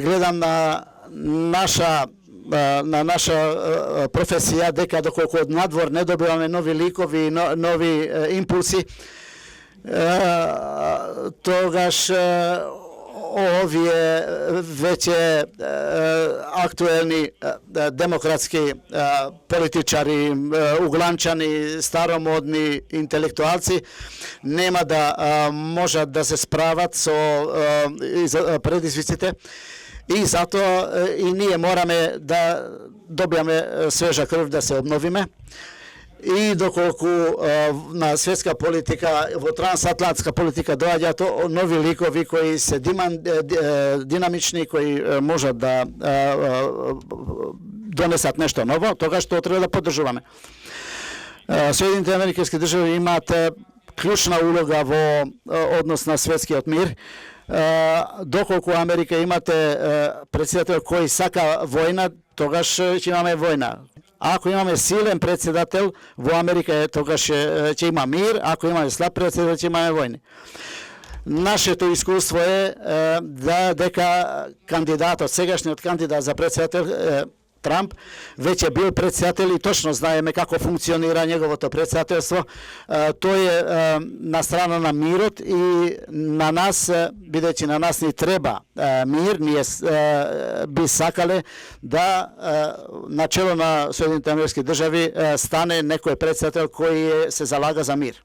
gledam na naša profesija, дека доколку од надвор не добиваме нови ликови, нови импулси, тогаш овие веќе актуелни демократски политичари, угланчани, старомодни интелектуалци нема да можат да се справат со предизвиците. И затоа и ние мораме да добиаме свежа крв, да се обновиме. И доколку на светска политика, во трансатлантска политика доаѓаат нови ликови кои се динамични, кои можат да донесат нешто ново, тогаш тоа треба да поддржуваме. Соединените американски држави имаат клучна улога во однос на светскиот мир. Доколку Америка имате председател кој сака војна, тогаш ќе имаме војна. Ако имаме силен председател во Америка, тогаш ќе има мир, ако имаме слаб председател, ќе имаме војни. Нашето искуство е дека кандидатот, сегашниот кандидат за председател Трамп веќе бил председател и точно знаеме како функционира неговото председателство. Тој е на страна на мирот и на нас, бидејќи на нас ни треба мир, ние би сакале да начело на Соединените американски држави стане некој председател кој се залага за мир.